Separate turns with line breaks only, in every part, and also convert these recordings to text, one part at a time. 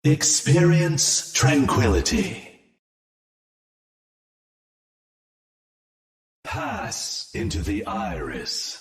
Experience tranquility. Pass into the iris.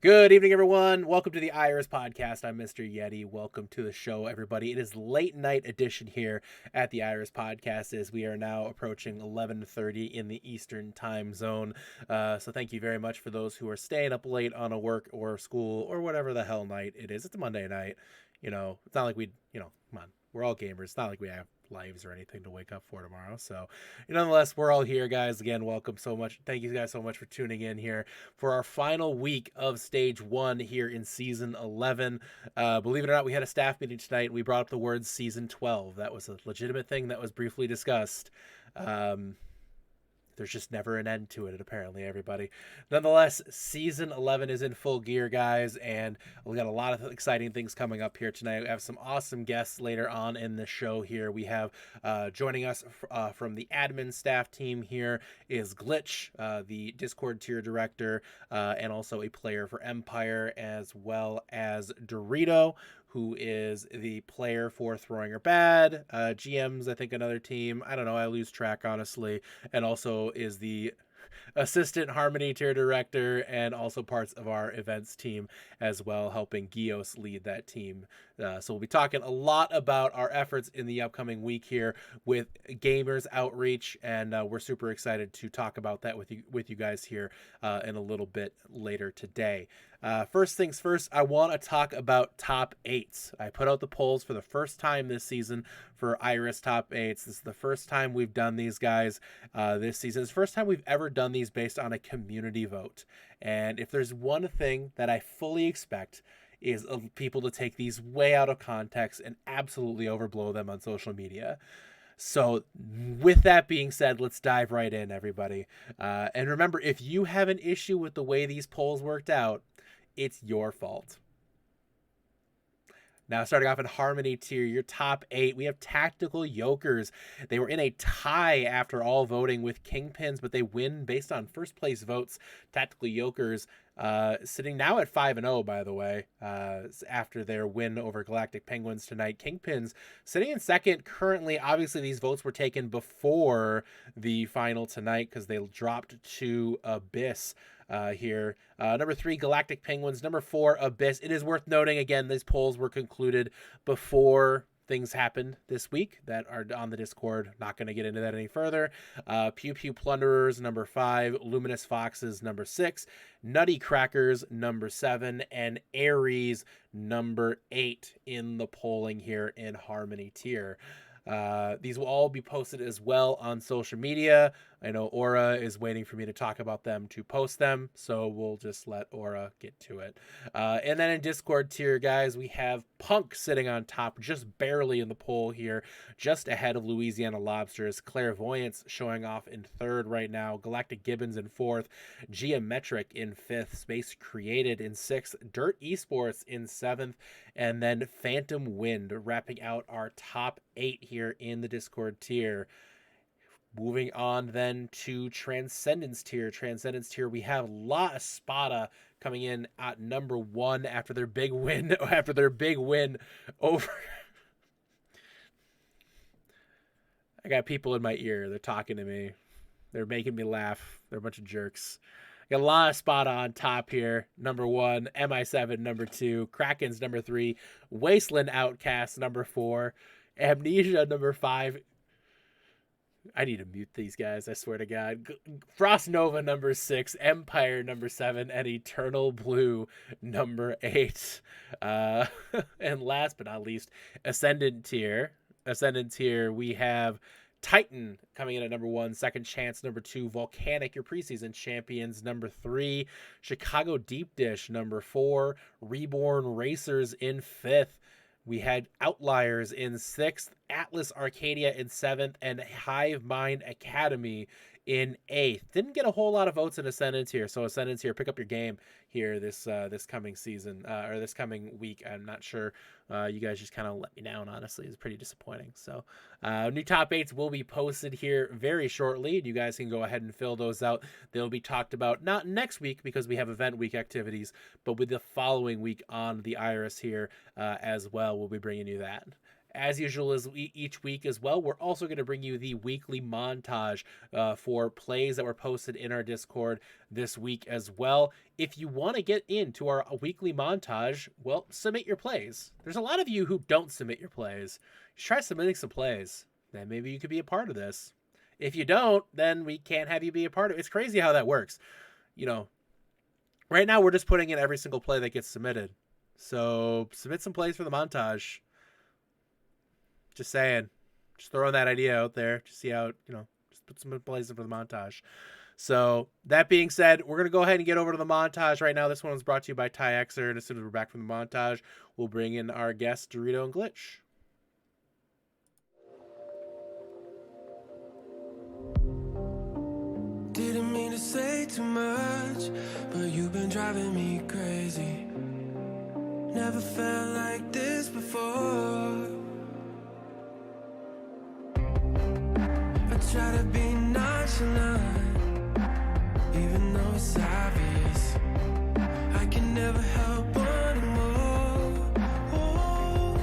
Good evening, everyone. Welcome to the Iris Podcast. I'm MisterYeti. Welcome to the show, everybody. It is late night edition here at the Iris Podcast as we are now approaching 11:30 in the Eastern time zone. So thank you very much for those who are staying up late on a work or school or whatever the hell night it is. It's a Monday night. You know, it's not like come on. We're all gamers. It's not like we have lives or anything to wake up for tomorrow. So, nonetheless, we're all here, guys. Again, welcome so much. Thank you guys so much for tuning in here for our final week of Stage 1 here in Season 11. Believe it or not, we had a staff meeting tonight, and we brought up the word Season 12. That was a legitimate thing that was briefly discussed. There's just never an end to it, apparently, everybody. Nonetheless, Season 11 is in full gear, guys, and we got a lot of exciting things coming up here tonight. We have some awesome guests later on in the show here. We have joining us from the admin staff team here is Glitcch, the Discord tier director, and also a player for Empire, as well as Dorito, who is the player for Throwing Her Bad, GM's, I think, another team. I don't know. I lose track, honestly. And also is the assistant Harmony tier director and also parts of our events team as well, helping Gios lead that team. So we'll be talking a lot about our efforts in the upcoming week here with Gamers Outreach, and we're super excited to talk about that with you guys here in a little bit later today. First things first, I want to talk about top 8s. I put out the polls for the first time this season for Iris top 8s. This is the first time we've done these, guys, this season. It's the first time we've ever done these based on a community vote. And if there's one thing that I fully expect is people to take these way out of context and absolutely overblow them on social media. So with that being said, let's dive right in, everybody. And remember, if you have an issue with the way these polls worked out, it's your fault. Now, starting off in Harmony tier, your top 8, we have Tactical Yokers. They were in a tie after all voting with Kingpins, but they win based on first place votes. Tactical Yokers sitting now at 5-0, by the way, after their win over Galactic Penguins tonight. Kingpins sitting in second currently. Obviously, these votes were taken before the final tonight because they dropped to Abyss. Here. Number 3, Galactic Penguins. Number 4, Abyss. It is worth noting, again, these polls were concluded before things happened this week that are on the Discord. Not going to get into that any further. Pew Pew Plunderers, number 5. Luminous Foxes, number 6. Nutty Crackers, number 7. And Aries, number 8 in the polling here in Harmony tier. These will all be posted as well on social media. I know Aura is waiting for me to talk about them to post them, so we'll just let Aura get to it. And then in Discord tier, guys, we have Punk sitting on top, just barely in the poll here, just ahead of Louisiana Lobsters. Clairvoyance showing off in 3rd right now. Galactic Gibbons in 4th. Geometric in 5th. Space Created in 6th. Dirt Esports in 7th. And then Phantom Wind wrapping out our top 8 here in the Discord tier. Moving on then to Transcendence tier. Transcendence tier, we have La Espada coming in at number 1 after their big win. Over. I got people in my ear. They're talking to me. They're making me laugh. They're a bunch of jerks. I got La Espada on top here. Number 1. MI7, number 2. Kraken's number 3. Wasteland Outcast, number 4. Amnesia, number 5. I need to mute these guys, I swear to God. Frost Nova, number 6. Empire, number 7. And Eternal Blue, number 8. And last but not least, Ascendant tier. We have Titan coming in at number 1. Second Chance, number 2. Volcanic, your preseason champions, number 3. Chicago Deep Dish, number 4. Reborn Racers in 5th. We had Outliers in 6th, Atlas Arcadia in 7th, and Hive Mind Academy in 8th. Didn't get a whole lot of votes in Ascendance here, so Ascendance here, pick up your game here this coming season, or this coming week. I'm not sure. You guys just kind of let me down, honestly. It's pretty disappointing. So new top 8s will be posted here very shortly. You guys can go ahead and fill those out. They'll be talked about not next week because we have event week activities, but with the following week on the Iris here as well. We'll be bringing you that. As usual, as each week as well, we're also going to bring you the weekly montage for plays that were posted in our Discord this week as well. If you want to get into our weekly montage, well, submit your plays. There's a lot of you who don't submit your plays. Just try submitting some plays. Then maybe you could be a part of this. If you don't, then we can't have you be a part of it. It's crazy how that works. You know, right now we're just putting in every single play that gets submitted. So submit some plays for the montage. Just saying. Just throwing that idea out there. Just see how, just put some plays in for the montage. So that being said, we're going to go ahead and get over to the montage right now. This one was brought to you by TyXer. And as soon as we're back from the montage, we'll bring in our guests, Dorito and Glitcch.
Didn't mean to say too much, but you've been driving me crazy. Never felt like this before. I try to be nonchalant, even though it's obvious. I can never help wanting more. Oh,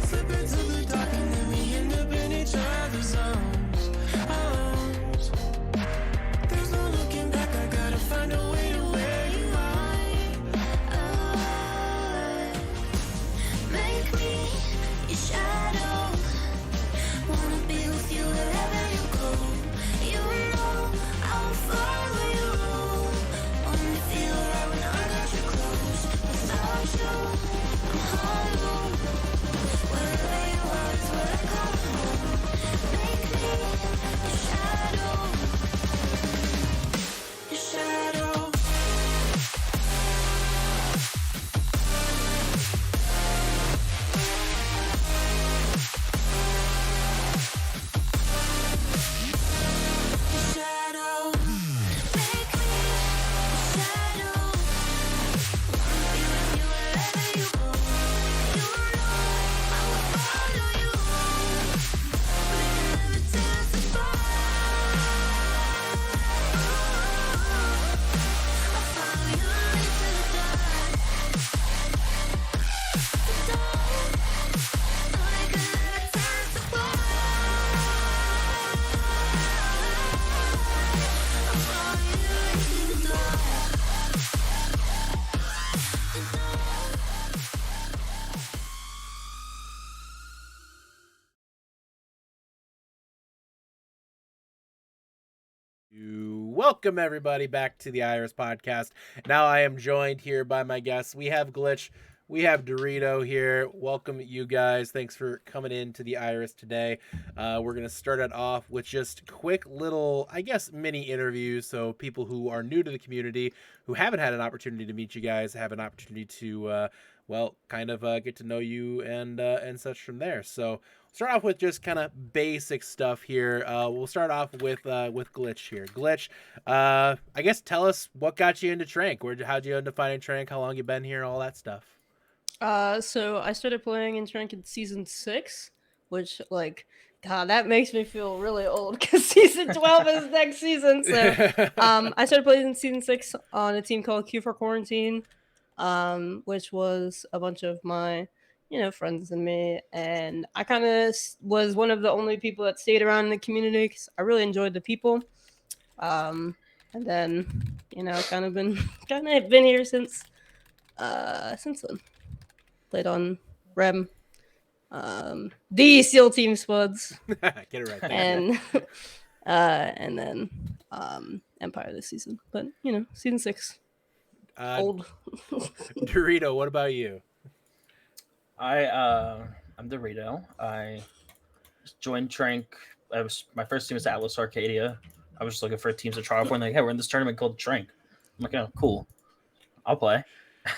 slip into the dark and then we end up in each other's arms. There's no looking back, I gotta find a way to where you are. Make me your shadow. Wanna be with you wherever you go. You know I'll follow you. Only feel right when I got you close. Without you, I'm hollow. Wherever you are is where I come home. Make me your shadow. Your shadow.
Welcome everybody back to the Iris podcast. Now I am joined here by my guests. We have Glitch, we have Dorito here. Welcome you guys. Thanks for coming in to the Iris today. We're going to start it off with just quick little, I guess, mini interviews. So people who are new to the community, who haven't had an opportunity to meet you guys, have an opportunity to, get to know you and such from there. So start off with just kind of basic stuff here. We'll start off with Glitch here. Glitch, I guess tell us what got you into Trank. How'd you end up finding Trank? How long you been here? All that stuff.
So I started playing in Trank in season 6, which God, that makes me feel really old because season 12 is next season. So I started playing in season 6 on a team called Q for Quarantine, which was a bunch of my friends and me, and I kind of was one of the only people that stayed around in the community because I really enjoyed the people. And then kind of been here since then. Played on Rem, the SEAL Team Spuds.
Get it right there.
And then Empire this season, but season 6. Old.
Dorito, what about you?
I'm Dorito. I joined Trank. My first team was Atlas Arcadia. I was just looking for teams to try out for, and hey, we're in this tournament called Trank. I'm like, oh, cool, I'll play.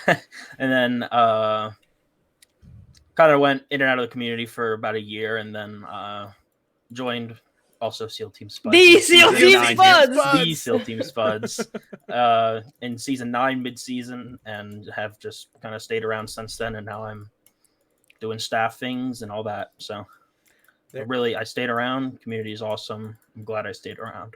And then kind of went in and out of the community for about a year, and then joined also SEAL Team Spuds.
The
in
SEAL
season
Team
9.
Spuds!
The SEAL Team Spuds. In season 9, mid-season, and have just kind of stayed around since then. And now I'm doing staff things and all that. So, but really, I stayed around. Community is awesome. I'm glad I stayed around.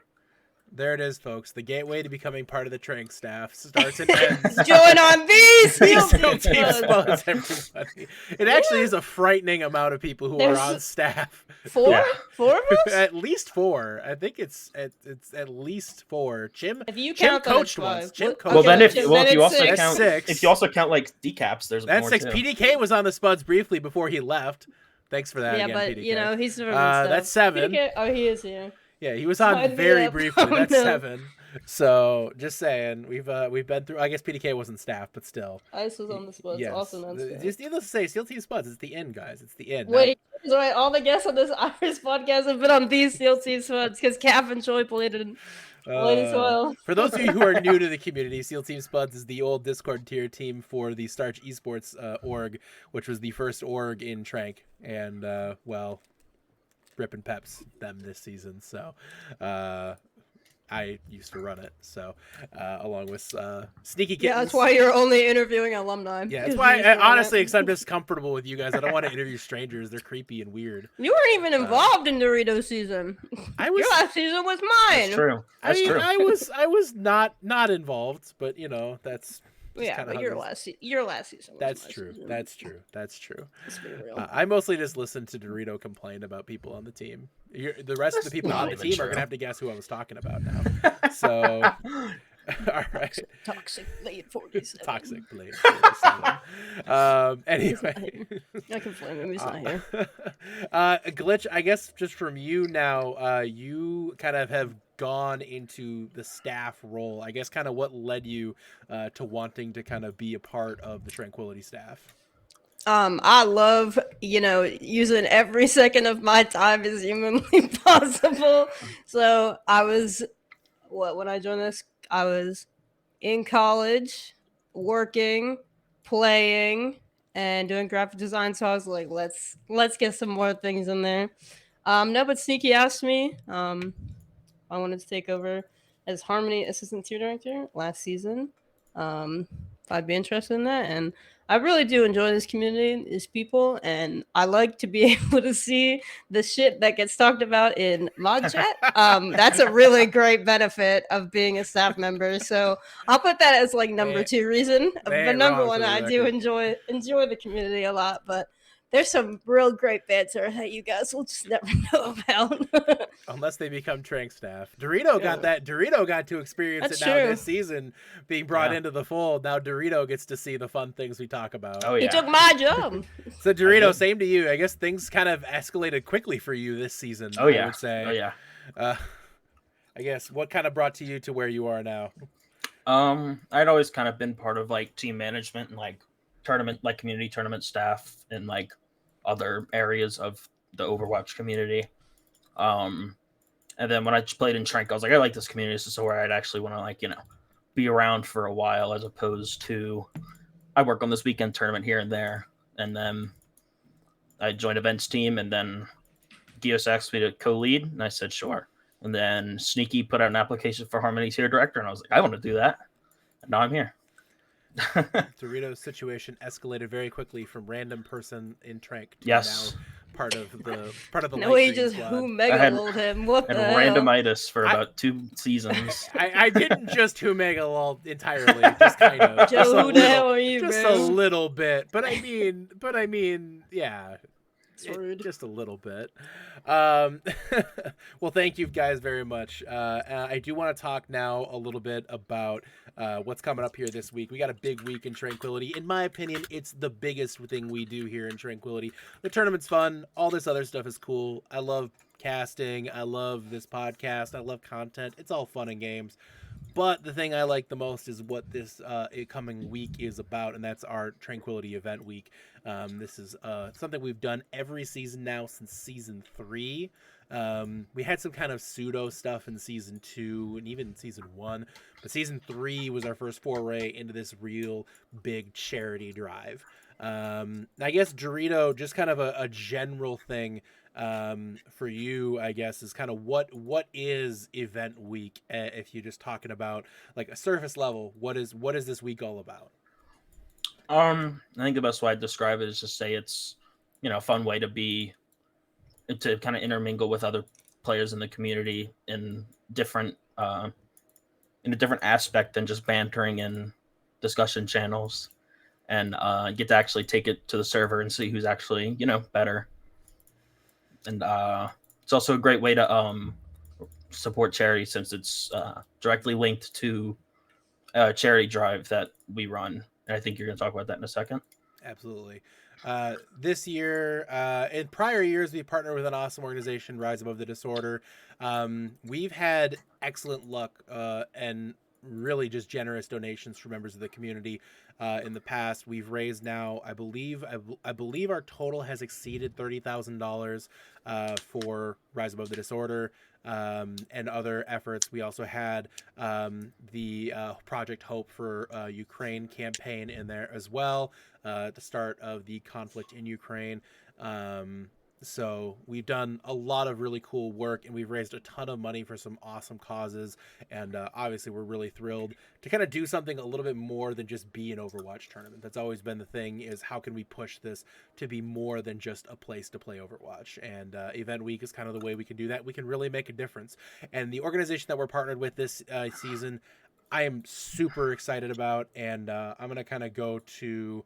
There it is, folks. The gateway to becoming part of the Trank staff starts and ends.
Join on these
SEAL
SEAL
Team
Team Spuds.
Spuds, everybody. It actually is a frightening amount of people who
There's
are on staff.
4?
Yeah.
4 of us?
At least 4. I think it's at least 4. Chim
If you
Chim
count, then
coached
it's 5.
once. Chim
Well,
coached
Well, then
once.
if you also
it's
count
6.
if you also count like decaps, there's
That's
more
6.
too.
PDK was on the Spuds briefly before he left. Thanks for that
yeah,
again,
but
PDK.
you know he's different stuff.
That's 7.
PDK oh, he is here.
Yeah, he was on
Sign me
very
up.
briefly.
Oh,
That's
no.
7. So just saying, we've been through. I guess PDK wasn't staff, but still.
Ice was on the Spuds.
Yes.
Awesome. On staff.
Just needless to say, SEAL Team Spuds. It's the end, guys. It's the end.
Wait, so wait, all the guests on this Irish podcast have been on these SEAL Team Spuds because Cap and Choi played as well.
For those of you who are new to the community, SEAL Team Spuds is the old Discord tier team for the Starch Esports org, which was the first org in Trank, and well, Rip and Peps them this season. So I used to run it, so along with Sneaky Kittens.
Yeah, that's why you're only interviewing alumni.
Yeah, that's
'Cause
why.
you used to run
Honestly,
it.
because I'm just comfortable with you guys. I don't want to interview strangers. They're creepy and weird.
You weren't even involved in Dorito season.
I was.
Your last season was mine.
That's true. That's
I mean,
true.
I was not involved, but you know that's. just
Yeah,
kinda
but
how
your
this-
last season. Was
That's
my
true.
Season.
That's true. That's true.
Let's be real.
I mostly just listened to Dorito complain about people on the team. The rest of the people
not
on the
even
team are
true.
gonna have to guess who I was talking about now. So, all right,
Toxic Blade 47.
toxic Blade. Anyway,
I can flame him. He's not here.
Glitch. I guess just from you now, you kind of have gone into the staff role. I guess kind of what led you to wanting to kind of be a part of the Tranquility staff.
I love, using every second of my time as humanly possible. So I was, when I joined this, I was in college, working, playing, and doing graphic design. So I was like, let's get some more things in there. No, but Sneaky asked me, I wanted to take over as Harmony Assistant Tier Director last season. If I'd be interested in that, and I really do enjoy this community, these people, and I like to be able to see the shit that gets talked about in mod chat. That's a really great benefit of being a staff member. So I'll put that as like number 2 reason.
they
But
ain't
number
wrong,
1,
for the
I do
record.
enjoy the community a lot. But there's some real great banter that you guys will just never know about.
Unless they become Trank staff. Dorito got that. Dorito got to experience
That's
it now
true.
this season, being brought
Yeah.
into the fold. Now Dorito gets to see the fun things we talk about.
Oh
He
yeah.
took my job.
So Dorito,
did.
same to you. I guess things kind of escalated quickly for you this season.
Oh
I
yeah.
would say.
Oh yeah.
I guess what kind of brought you to where you are now?
I'd always kind of been part of like team management and like tournament, like community tournament staff and like other areas of the Overwatch community. And then when I played in Trank, I was like, I like this community. This is where I'd actually want to be around for a while, as opposed to I work on this weekend tournament here and there. And then I joined events team, and then Gios asked me to co-lead, and I said sure. And then Sneaky put out an application for Harmony Tier Director, and I was like, I want to do that. And now I'm here.
Dorito's situation escalated very quickly from random person in Trank to
Yes.
now part of the
No, he
Lightning
just
Squad.
who
I
mega
had-
lulled him. What
And
the hell?
randomitis for about 2 seasons.
I didn't just Mega Lol entirely, just kind of.
Joe,
just a
who the hell
little-
are you,
Just
bro?
a little bit, but I mean, yeah,
It's rude.
just a little bit. Well, thank you guys very much. I do want to talk now a little bit about what's coming up here this week. We got a big week in Tranquility. In my opinion, it's the biggest thing we do here in Tranquility. The tournament's fun. All this other stuff is cool. I love casting. I love this podcast. I love content. It's all fun and games. But the thing I like the most is what this coming week is about, and that's our Tranquility event week. This is something we've done every season now since season 3. We had some kind of pseudo stuff in season 2 and even season 1, but season 3 was our first foray into this real big charity drive. I guess Dorito, just kind of a general thing for you, I guess, is kind of what is event week, if you're just talking about like a surface level. What is this week all about?
I think the best way I'd describe it is just say it's, a fun way to kind of intermingle with other players in the community different in a different aspect than just bantering in discussion channels, and get to actually take it to the server and see who's actually better. And it's also a great way to support charity, since it's directly linked to a charity drive that we run. And I think you're going to talk about that in a second.
Absolutely. This year, in prior years, we partnered with an awesome organization, Rise Above the Disorder. We've had excellent luck and really just generous donations from members of the community in the past. We've raised now, I believe our total has exceeded $30,000 for Rise Above the Disorder. And other efforts. We also had the Project Hope for Ukraine campaign in there as well, at the start of the conflict in Ukraine. So we've done a lot of really cool work, and we've raised a ton of money for some awesome causes. And obviously, we're really thrilled to kind of do something a little bit more than just be an Overwatch tournament. That's always been the thing: is how can we push this to be more than just a place to play Overwatch? And Event Week is kind of the way we can do that. We can really make a difference. And the organization that we're partnered with this season, I am super excited about, and I'm gonna kind of go to.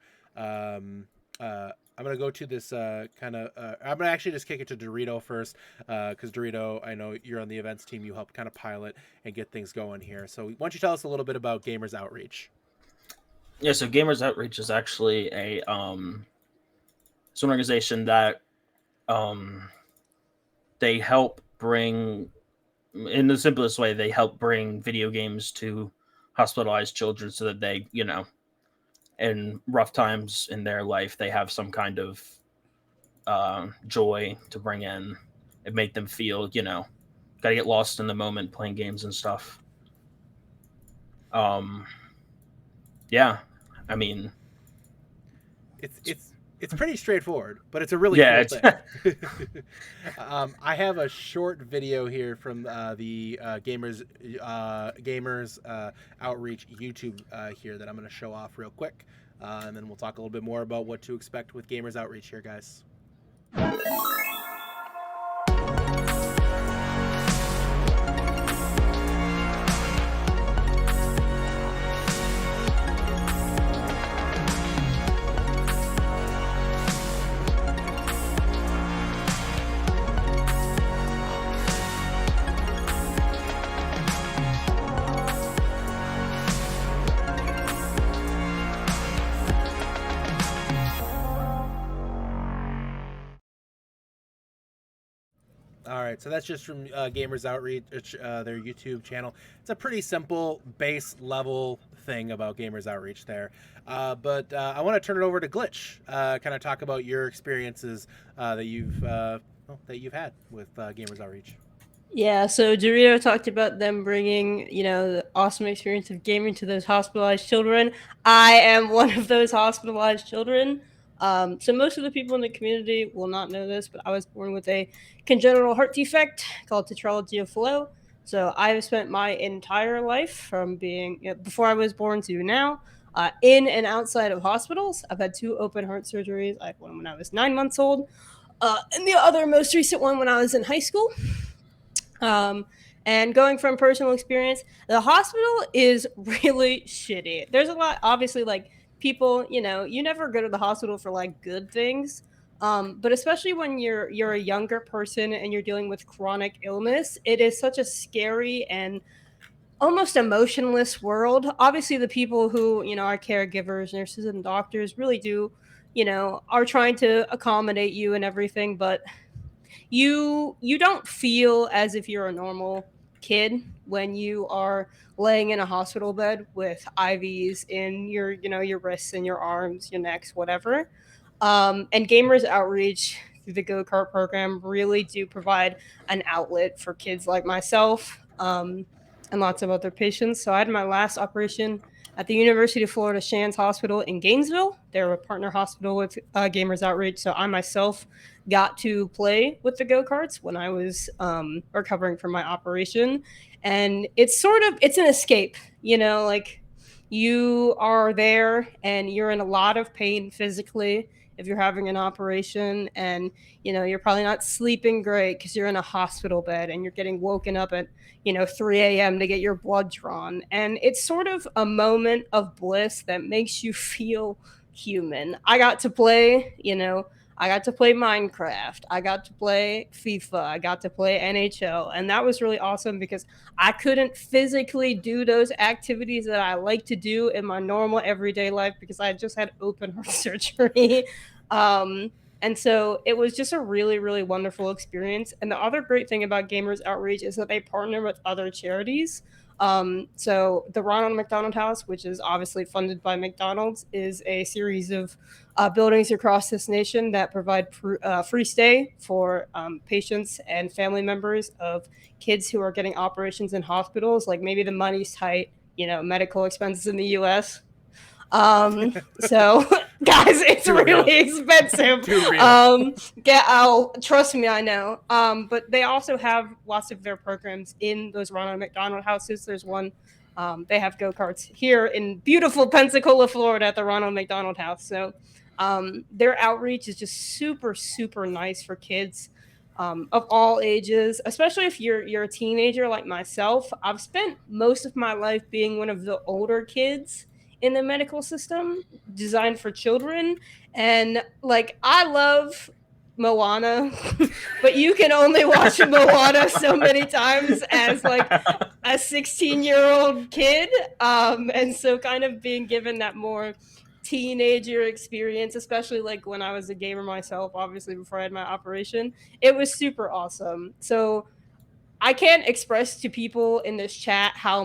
I'm going to go to this I'm going to actually just kick it to Dorito first, because Dorito, I know you're on the events team. You helped kind of pilot and get things going here. So why don't you tell us a little bit about Gamers Outreach?
Yeah, so Gamers Outreach is actually it's an organization that they help bring, in the simplest way, they help bring video games to hospitalized children so that they, in rough times in their life, they have some kind of joy to bring in and make them feel, gotta get lost in the moment playing games and stuff. Yeah, I mean,
it's pretty straightforward, but it's a really
yeah,
cool thing. I have a short video here from the Gamers Outreach YouTube here that I'm going to show off real quick, and then we'll talk a little bit more about what to expect with Gamers Outreach here, guys. All right, so that's just from Gamers Outreach, their YouTube channel. It's a pretty simple base level thing about Gamers Outreach there. But I want to turn it over to Glitcch, kind of talk about your experiences that you've had with Gamers Outreach.
Yeah, so Dorito talked about them bringing, the awesome experience of gaming to those hospitalized children. I am one of those hospitalized children. So most of the people in the community will not know this, but I was born with a congenital heart defect called tetralogy of Fallot. So I've spent my entire life from being, before I was born to now, in and outside of hospitals. I've had 2 open heart surgeries. I had one when I was 9 months old, and the other most recent one when I was in high school. And going from personal experience, the hospital is really shitty. There's a lot, obviously, like people, you never go to the hospital for like good things. But especially when you're a younger person and you're dealing with chronic illness, it is such a scary and almost emotionless world. Obviously, the people who, are caregivers, nurses, and doctors really do, are trying to accommodate you and everything, but you don't feel as if you're a normal kid when you are laying in a hospital bed with IVs in your wrists and your arms, your necks, whatever. And Gamers Outreach through the Go Kart program really do provide an outlet for kids like myself, and lots of other patients. So I had my last operation at the University of Florida Shands Hospital in Gainesville. They're a partner hospital with Gamers Outreach. So I myself got to play with the go-karts when I was recovering from my operation. And it's an escape, like you are there and you're in a lot of pain physically if you're having an operation, and you're probably not sleeping great because you're in a hospital bed and you're getting woken up at 3 a.m. to get your blood drawn. And it's sort of a moment of bliss that makes you feel human. I got to play, I got to play Minecraft. I got to play FIFA. I got to play NHL. And that was really awesome because I couldn't physically do those activities that I like to do in my normal everyday life because I just had open heart surgery. And so it was just a really, really wonderful experience. And the other great thing about Gamers Outreach is that they partner with other charities. So the Ronald McDonald House, which is obviously funded by McDonald's, is a series of buildings across this nation that provide free stay for patients and family members of kids who are getting operations in hospitals. Like maybe the money's tight, medical expenses in the U.S. So guys, it's
Too
really
real.
expensive.
Too real.
Trust me, I know. But they also have lots of their programs in those Ronald McDonald houses. There's one, they have go-karts here in beautiful Pensacola, Florida at the Ronald McDonald House. So their outreach is just super, super nice for kids of all ages, especially if you're a teenager like myself. I've spent most of my life being one of the older kids in the medical system designed for children. And like, I love Moana, but you can only watch Moana so many times as like a 16-year-old kid. And so kind of being given that more teenager experience, especially like when I was a gamer myself, obviously before I had my operation, it was super awesome. So I can't express to people in this chat how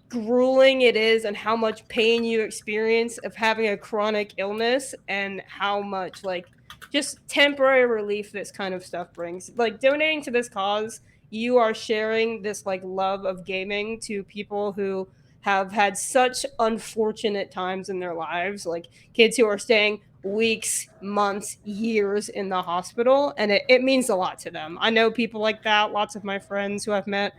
grueling it is and how much pain you experience of having a chronic illness, and how much like just temporary relief this kind of stuff brings. Like donating to this cause, you are sharing this like love of gaming to people who have had such unfortunate times in their lives, like kids who are staying weeks, months, years in the hospital, and it means a lot to them. I know people like that. Lots of my friends who I've met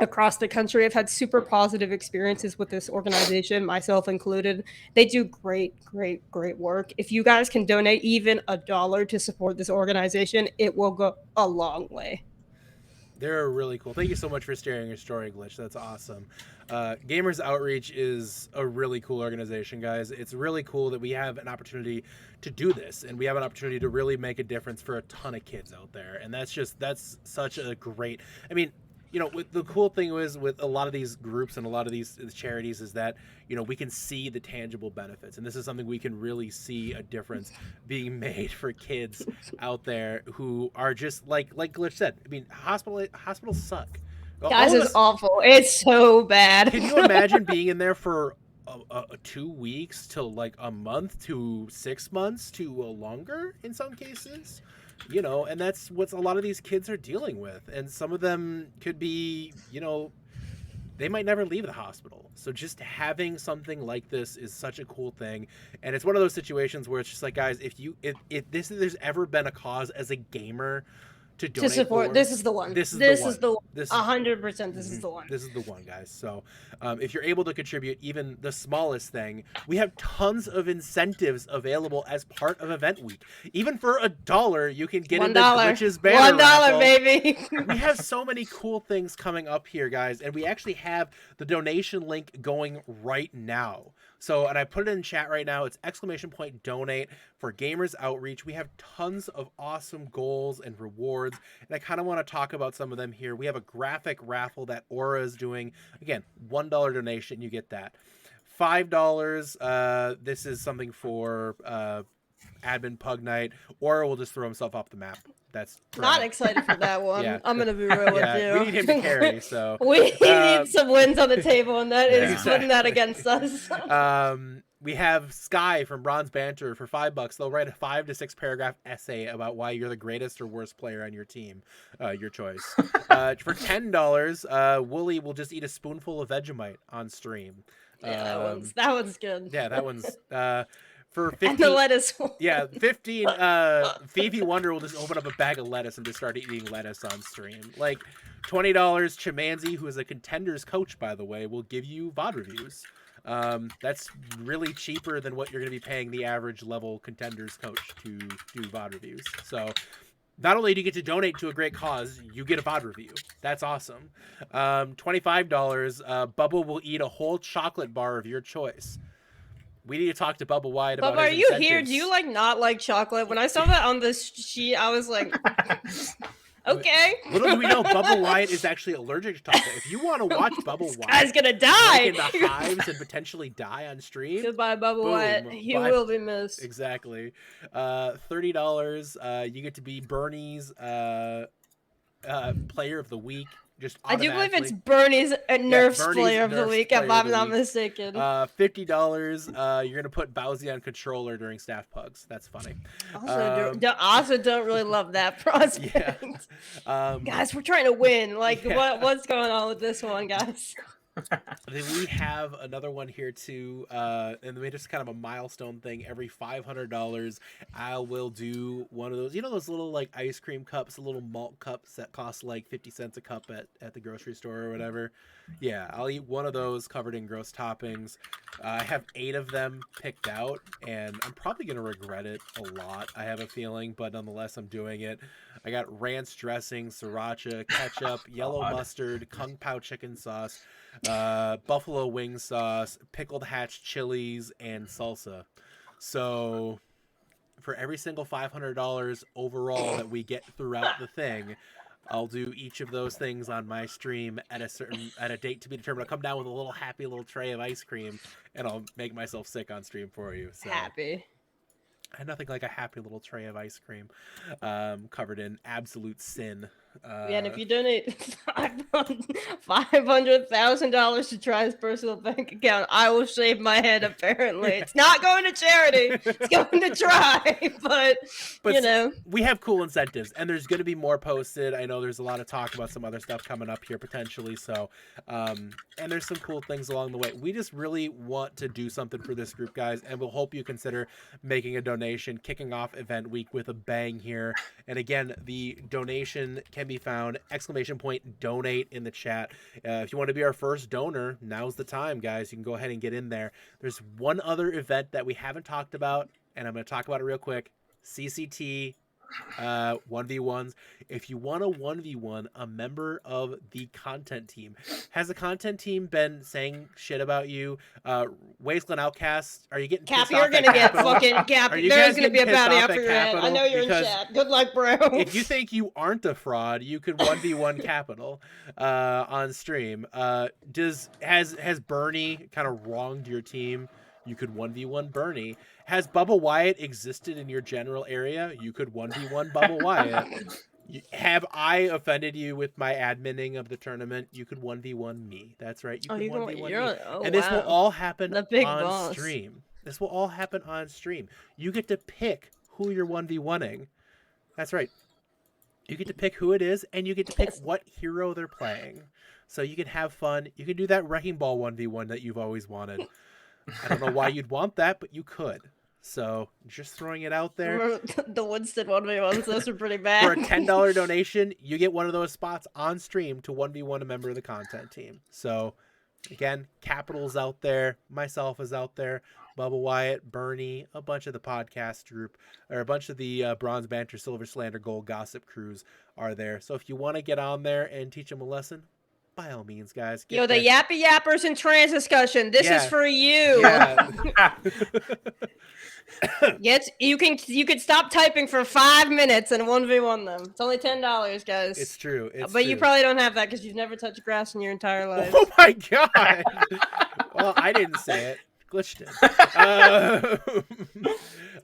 across the country have had super positive experiences with this organization, myself included. They do great, great, great work. If you guys can donate even $1 to support this organization, it will go a long way.
They're really cool. Thank you so much for sharing your story, Glitch. That's awesome. Gamers Outreach is a really cool organization, guys. It's really cool that we have an opportunity to do this, and we have an opportunity to really make a difference for a ton of kids out there. And that's such a great, I mean, the cool thing is with a lot of these groups and a lot of these charities is that, we can see the tangible benefits. And this is something we can really see a difference being made for kids out there who are just like Glitch said. I mean, hospitals suck.
Guys, it's awful. It's so bad.
Can you imagine being in there for 2 weeks to like a month to 6 months to longer in some cases? And that's what a lot of these kids are dealing with. And some of them could be, they might never leave the hospital. So just having something like this is such a cool thing. And it's one of those situations where it's just like, guys, if there's ever been a cause as a gamer to donate
to support,
for,
this is the one.
This is the one.
100%. This is the one.
This is the one, guys. So if you're able to contribute even the smallest thing, we have tons of incentives available as part of event week. Even for $1, you can get in the Glitch's banner
$1,
raffle.
baby.
We have so many cool things coming up here, guys, and we actually have the donation link going right now. So, and I put it in chat right now. It's !donate for Gamers Outreach. We have tons of awesome goals and rewards, and I kind of want to talk about some of them here. We have a graphic raffle that Aura is doing. Again, $1 donation, you get that. $5, this is something for admin Pug Night. Aura will just throw himself off the map. That's
not excited for that one.
Yeah.
I'm gonna be real with you.
We need him to carry, so
we need some wins on the table, and that is putting that against us.
We have Sky from Bronze Banter for $5. They'll write a 5 to 6 paragraph essay about why you're the greatest or worst player on your team, your choice. For $10, Wooly will just eat a spoonful of Vegemite on stream.
Yeah, that one's good.
Yeah, that one's for 15.
And the lettuce one.
Yeah, 15. Phoebe Wonder will just open up a bag of lettuce and just start eating lettuce on stream. Like $20, Chimanzi, who is a Contenders coach, by the way, will give you VOD reviews. That's really cheaper than what you're going to be paying the average level Contenders coach to do VOD reviews. So not only do you get to donate to a great cause, you get a VOD review. That's awesome. $25, Bubba will eat a whole chocolate bar of your choice. We need to talk to Bubba Wyatt about
Bubba, are
his
you
incentives.
here? Do you not like chocolate? When I saw that on this sheet, I was like, okay.
Little do we know, Bubba Wyatt is actually allergic to chocolate. If you want to watch Bubba
This
Wyatt
guy's gonna die.
break into hives and potentially die on stream,
Goodbye, Bubba
boom,
Wyatt. He
bye.
will be missed.
Exactly. $30. You get to be Bernie's player of the week. Just
I do believe it's
automatically.
Bernie's Nerf's
Bernie's
player of the
Nerf's
week,
player
if
of
I'm
the
not
week.
mistaken.
$50. You're gonna put Bowsy on controller during staff pugs. That's funny.
Also don't really love that prospect.
Yeah.
Guys, we're trying to win. Like,
Yeah.
what's going on with this one, guys?
Then we have another one here too, and then just kind of a milestone thing. Every $500, I will do one of those. You know those little like ice cream cups, the little malt cups that cost like 50 cents a cup at the grocery store or whatever. Yeah, I'll eat one of those covered in gross toppings. I have 8 of them picked out, and I'm probably gonna regret it a lot. I have a feeling, but nonetheless, I'm doing it. I got ranch dressing, sriracha, ketchup, yellow mustard, kung pao chicken sauce, buffalo wing sauce, pickled hatch chilies, and salsa. So for every single $500 overall that we get throughout the thing, I'll do each of those things on my stream at a date to be determined. I'll come down with a little happy little tray of ice cream, and I'll make myself sick on stream for you. So
Happy.
I had nothing like a happy little tray of ice cream, covered in absolute sin.
Yeah, and if you donate $500,000 to try his personal bank account, I will shave my head. Apparently, it's not going to charity; it's going to try. But you know,
we have cool incentives, and there's going to be more posted. I know there's a lot of talk about some other stuff coming up here potentially. So, and there's some cool things along the way. We just really want to do something for this group, guys, and we'll hope you consider making a donation, kicking off event week with a bang here. And again, the donation can be found !donate in the chat. If you want to be our first donor, now's the time, guys. You can go ahead and get in there. There's one other event that we haven't talked about, and I'm going to talk about it real quick. CCT 1v1s. If you want a 1v1 a member of the content team, has the content team been saying shit about you? Wasteland Outcast, are you getting
Cap,
pissed
you're
off
gonna
at
get
Capital?
fucking
Are
Cap.
you
There's
guys
gonna be a
getting pissed
bounty
off
after
at
your head. I
Capital?
know you're in
Because
chat. Good luck, bro.
if you think you aren't a fraud, you could 1v1 Capital on stream. Has Bernie kind of wronged your team? You could 1v1 Bernie. Has Bubba Wyatt existed in your general area? You could 1v1 Bubba Wyatt. Have I offended you with my adminning of the tournament? You could 1v1 me. That's right. You could 1v1 me. And this will all happen on stream. This will all happen on stream. You get to pick who you're 1v1ing. That's right. You get to pick who it is, and you get to pick what hero they're playing. So you can have fun. You can do that Wrecking Ball 1v1 that you've always wanted. I don't know why you'd want that, but you could. So just throwing it out there.
The Winston 1v1s, those are pretty bad.
For a $10 donation, you get one of those spots on stream to 1v1 a member of the content team. So again, Capital's out there, myself is out there, Bubba Wyatt, Bernie, a bunch of the podcast group, or a bunch of the Bronze Banter, Silver Slander, Gold Gossip crews are there. So if you want to get on there and teach them a lesson, by all means, guys.
Yo, the yappy yappers and trans discussion. This is for you.
Yeah.
Yes, you can stop typing for 5 minutes and 1v1 them. It's only $10, guys.
It's true.
But you probably don't have that because you've never touched grass in your entire life.
Oh my god! Well, I didn't say it. Glitch did.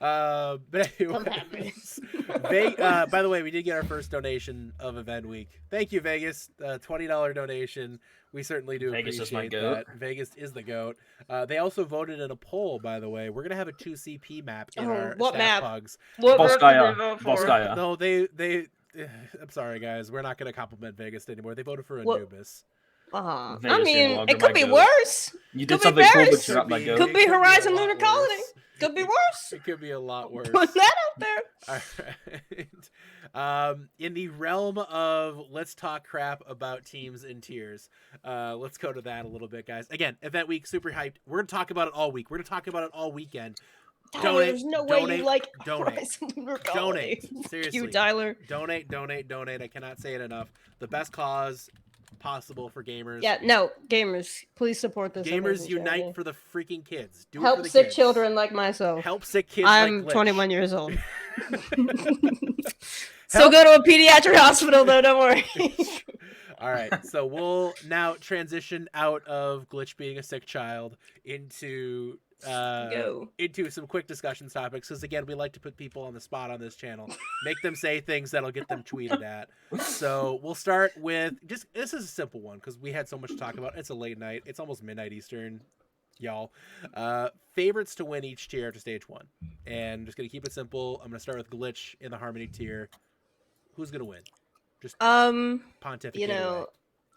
But anyways, by the way, we did get our first donation of event week. Thank you, Vegas. $20 donation. We certainly do
Vegas is my
appreciate
goat.
that. Vegas is the goat. They also voted in a poll, by the way. We're gonna have a 2CP map in our
what
staff
map?
pugs.
What map did they
Volskaya.
vote for?
Volskaya.
No, they. I'm sorry, guys. We're not gonna compliment Vegas anymore. They voted for
What?
Anubis.
I
Vegas is no
mean,
longer
it could
my
be
goat.
worse.
You
Could
did
be
something cool, but
Paris.
you're not my goat.
Could be
It could
Horizon
a lot
Lunar Colony.
worse.
Could be worse.
It could be a lot worse.
Put that out there.
All right. In the realm of let's talk crap about teams in tiers, let's go to that a little bit, guys. Again, event week, super hyped. We're gonna talk about it all week. We're gonna talk about it all weekend.
Tyler, there's no way you like
donate,
Horizon Lunar Colony.
donate. Seriously,
You, Tyler.
donate. I cannot say it enough. The best cause possible for gamers.
Yeah, no, gamers, please support this.
Gamers
amazing
unite
charity.
for the freaking kids. Do it
Help
for the
sick
kids.
children like myself.
Help sick kids.
I'm
like Glitch.
21 years old. Still go to a pediatric hospital though. Don't worry.
All right, so we'll now transition out of Glitch being a sick child into some quick discussion topics, because again, we like to put people on the spot on this channel, make them say things that'll get them tweeted at. So we'll start with this is a simple one because we had so much to talk about. It's a late night. It's almost midnight Eastern, y'all. Favorites to win each tier after stage 1, and I'm just gonna keep it simple. I'm gonna start with Glitch in the Harmony tier. Who's gonna win? Just pontificate away.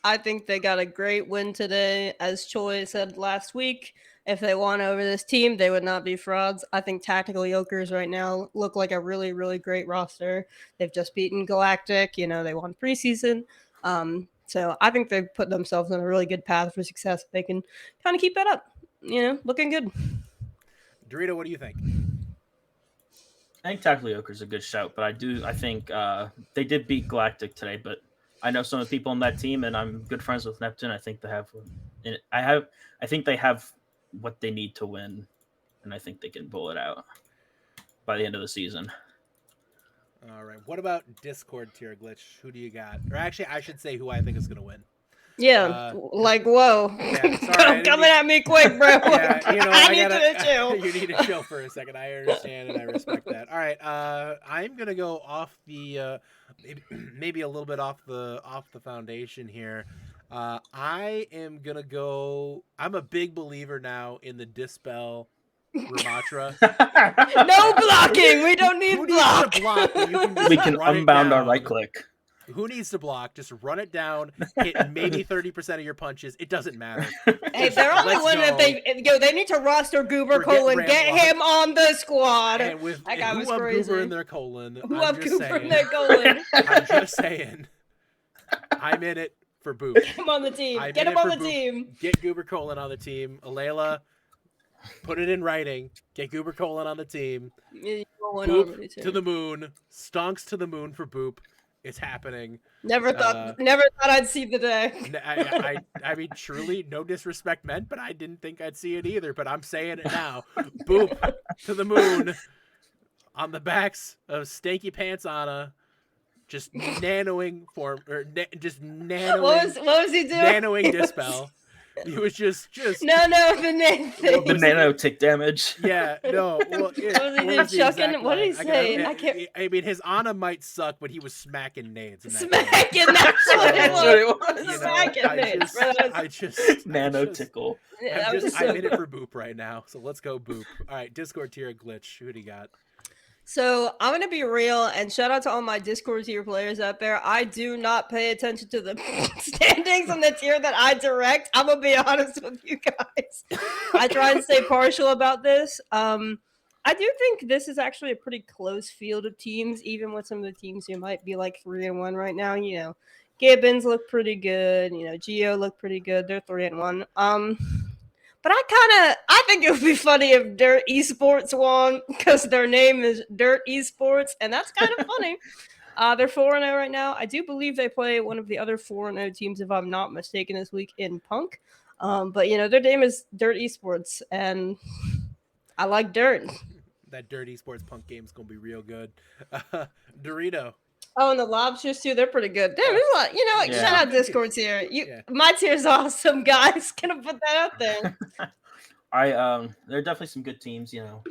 I think they got a great win today. As Choi said last week, if they won over this team, they would not be frauds. I think Tactical Jokers right now look like a really, really great roster. They've just beaten Galactic. They won preseason. So I think they've put themselves on a really good path for success. They can kind of keep that up. Looking good.
Dorito, what do you think?
I think Tactical Joker's a good shout, but I think they did beat Galactic today, but I know some of the people on that team, and I'm good friends with Neptune. I think they have what they need to win, and I think they can pull it out by the end of the season.
All right. What about Discord tier, Glitch? Who do you got? Or actually, I should say who I think is going to win.
Yeah, whoa.
Yeah, sorry,
Coming at me quick, bro.
Yeah,
I need to chill.
You need to chill for a second. I understand and I respect that. All right, I'm gonna go off the maybe a little bit off the foundation here. I am gonna go. I'm a big believer now in the Dispel Ramatra.
No blocking. We don't need
Who
block.
needs to block when you can just
We can
run it
unbound our
down?
right click.
Who needs to block? Just run it down. Hit maybe 30% of your punches. It doesn't matter.
Hey, they're only
Let's
one that
go.
they need to roster Goober
Forget
Colon.
Ramlock.
Get him on the squad.
And with
That guy
who
was
up
crazy.
Goober in their colon.
Who
I'm
up
just
Goober
saying.
in their colon?
I'm just saying. I'm in it for Boop.
Get him on the team.
I'm
Get
in
him
it
on
for
the
Boop.
team.
Get Goober Colon on the team. Alayla, put it in writing. Get Goober Colon on the team.
Yeah, you want one already,
Boop
too.
to the moon. Stonks to the moon for Boop. It's happening.
Never thought I'd see the day.
I mean, truly, no disrespect meant, but I didn't think I'd see it either. But I'm saying it now. Boop to the moon on the backs of Stanky Pants Anna, just nanoing form or just nanoing.
What was he doing?
Nanoing Dispel. He was just
No, the name thing.
The nano tick damage.
yeah, no. Well,
What was he doing?
the
Chucking?
exact
What did he
line?
say? I can't.
I mean, his Ana might suck, but he was smacking nades. in that game.
Smacking. That's what it
That's what it
was.
was.
You know,
Smacking it, bro.
I just
Nano tickle.
Yeah, that was
I'm
so
in it for Boop right now, so let's go Boop. All right, Discord tier Glitch. Who do you got?
So I'm gonna be real and shout out to all my Discord tier players out there. I do not pay attention to the standings on the tier that I direct. I'm gonna be honest with you guys. I try and stay partial about this. I do think this is actually a pretty close field of teams, even with some of the teams who might be like 3-1 right now. Gibbons look pretty good. Geo look pretty good. They're 3-1. But I think it would be funny if Dirt Esports won because their name is Dirt Esports, and that's kind of funny. They're 4-0 right now. I do believe they play one of the other 4-0 teams, if I'm not mistaken, this week in Punk. But their name is Dirt Esports, and I like Dirt.
That Dirt Esports Punk game is gonna be real good. Dorito.
Oh, and the lobsters too, they're pretty good. There's a lot,
Yeah.
shout out Discord tier.
Yeah.
My tier's awesome, guys. Gonna put that out there.
There are definitely some good teams. You know,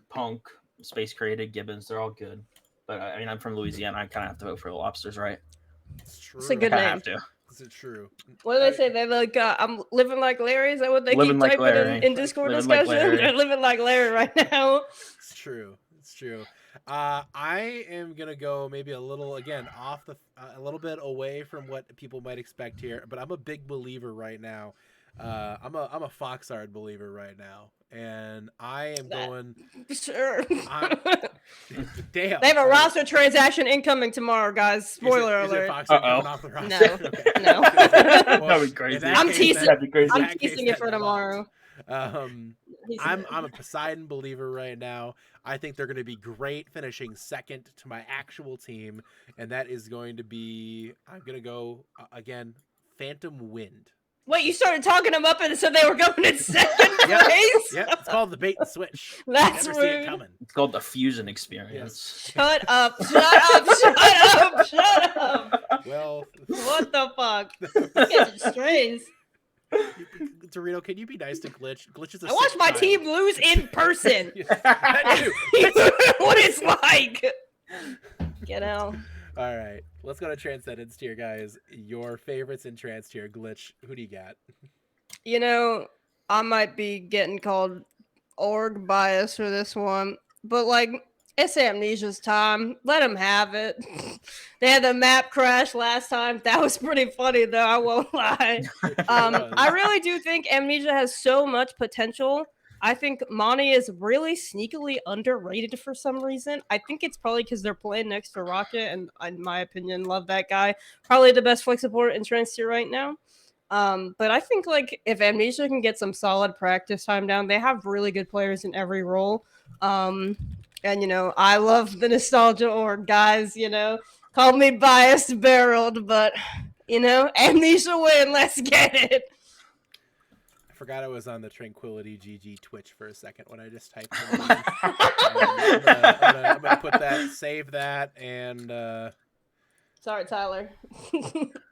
Punk, Space Created, Gibbons. They're all good. But I mean, I'm from Louisiana. I kind of have to vote for the Lobsters, right?
It's true.
It's a good
I
name.
have to.
Is it true?
What do they say? They're like, I'm living like Larry. Is that what they
Living
keep
like
typing
Larry.
in Discord
Living like
discussion?
Larry.
They're living like Larry right now.
It's true. It's true. I am gonna go maybe a little again off the a little bit away from what people might expect here, but I'm a big believer right now. I'm a Foxard believer right now, and I am going.
Sure.
Damn.
They have a roster transaction incoming tomorrow, guys. Spoiler
is it
alert.
Foxard
Uh-oh.
coming off the roster?
No.
Okay.
No.
That'd be crazy.
in that
I'm
case,
teasing-
That'd be crazy.
in
I'm
that case,
teasing it for
then
tomorrow.
I'm a Poseidon believer right now. I think they're going to be great finishing second to my actual team, and that is going to be I'm going to go again Phantom Wind.
Wait, you started talking them up and said they were going in second
Yep.
place?
Yeah, it's called the bait and switch.
That's
Never see it
rude.
coming.
It's called the Fusion Experience.
Shut up! Shut up! Shut up! Shut up!
Well,
What the fuck? Getting strays.
Dorito, can you be nice to Glitch? Glitch is a
I watched
sick
my
child.
team lose in person.
That too.
What it's like. Get out.
All right, let's go to Transcendence tier, guys. Your favorites in Trans tier. Glitch, who do you got?
You know, I might be getting called org bias for this one, but like, it's Amnesia's time. Let him have it. They had the map crash last time. That was pretty funny, though. I won't lie. I really do think Amnesia has so much potential. I think Monty is really sneakily underrated for some reason. I think it's probably because they're playing next to Rocket, and in my opinion, love that guy. Probably the best flex support in Trans tier right now. But I think like if Amnesia can get some solid practice time down, they have really good players in every role. And you know, I love the nostalgia org, guys. You know, call me biased barreled, but you know, Amnesia win. Let's get it.
I forgot I was on the Tranquility GG Twitch for a second when I just typed it in. I'm gonna put that, save that, and
Sorry, Tyler.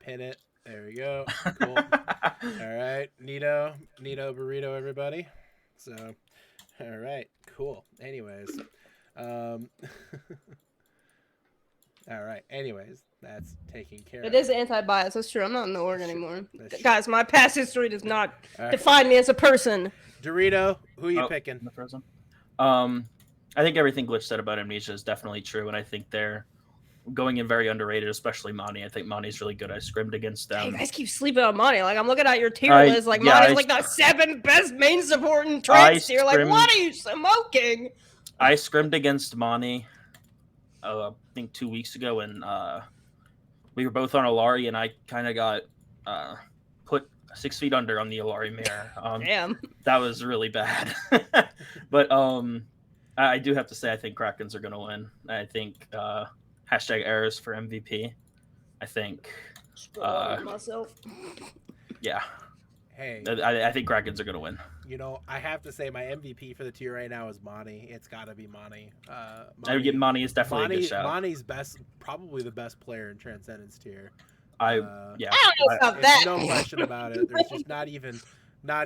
pin it. There we go. Cool. All right, Nito, Burrito, everybody. So, all right, cool. Anyways, all right. Anyways, that's taken care of.
It is anti-bias. That's true. I'm not in the org anymore.
That's true.
Guys, my past history does not
All right.
define me as a person.
Dorito, who are you
Oh,
picking?
the frozen. I think everything Glitch said about Amnesia is definitely true, and I think they're going in very underrated, especially Monty. I think Monty's really good. I scrimmed against
Hey,
them.
you guys keep sleeping on Monty. Like, I'm looking at your tier
I-
list. Like,
yeah,
Monty's
I-
like the 7th best main support in Trans tier. Like,
scrimmed-
what are you smoking?
I scrimmed against Monty, I think 2 weeks ago, and we were both on Alari, and I kind of got put 6 feet under on the Alari mare.
Damn.
That was really bad. But I do have to say, I think Krakens are going to win. I think hashtag errors for MVP. I think,
myself.
yeah,
Hey,
I think Krakens are going to win.
you know, I have to say my MVP for the tier right now is Monty. It's got to be Monty.
Monty is definitely a good shout.
Monty's probably the best player in Transcendence tier.
Yeah.
I don't know about
There's
that.
no question about it. There's just not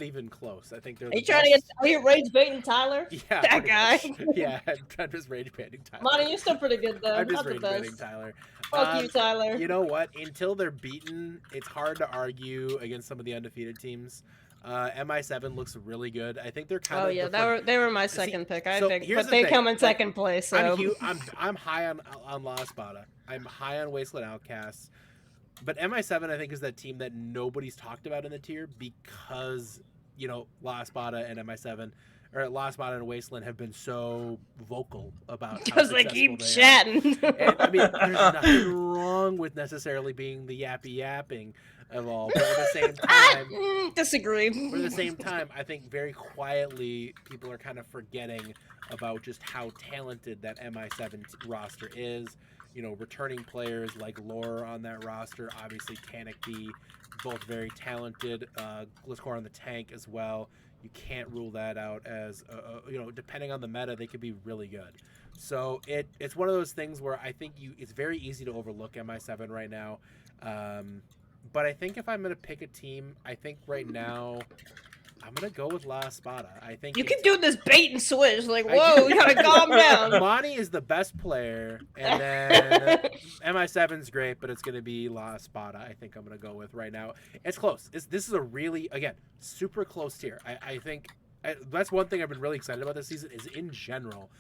even close. I think they're.
Are you trying to get? Are you rage baiting Tyler?
Yeah,
that
pretty
guy?
much. Yeah, I'm just rage baiting Tyler.
Monty, you're still pretty good though.
I'm just
Not the
rage baiting
best.
Tyler.
Fuck you, Tyler.
You know what? Until they're beaten, it's hard to argue against some of the undefeated teams. MI7 looks really good. I think they're kind
Oh
of.
yeah, they were my second pick. I
so
think,
here's
but
the
they
thing,
come in
like,
second place. So
I'm high on La Espada. I'm high on Wasteland Outcasts. But MI7, I think, is that team that nobody's talked about in the tier because, you know, La Espada and MI7, or La Espada and Wasteland have been so vocal about how
because they
successful
keep
they are.
chatting.
And, I mean, there's nothing wrong with necessarily being the yapping of all, but at the same time,
Disagree.
but at the same time, I think very quietly people are kind of forgetting about just how talented that MI7 roster is. You know, returning players like Lore on that roster, obviously Tanic B, both very talented. Glitcch on the tank as well. You can't rule that out as, you know, depending on the meta, they could be really good. So it's one of those things where I think it's very easy to overlook MI7 right now. But I think if I'm going to pick a team, I think right now I'm gonna go with La Espada. I think
You keep
it's-
doing this bait and switch. Like,
I
whoa,
do.
you gotta calm down.
Monty is the best player, and then MI7's great, but it's gonna be La Espada. I think I'm gonna go with right now. It's close. This is a really, again, super close tier. I think that's one thing I've been really excited about this season. Is in general,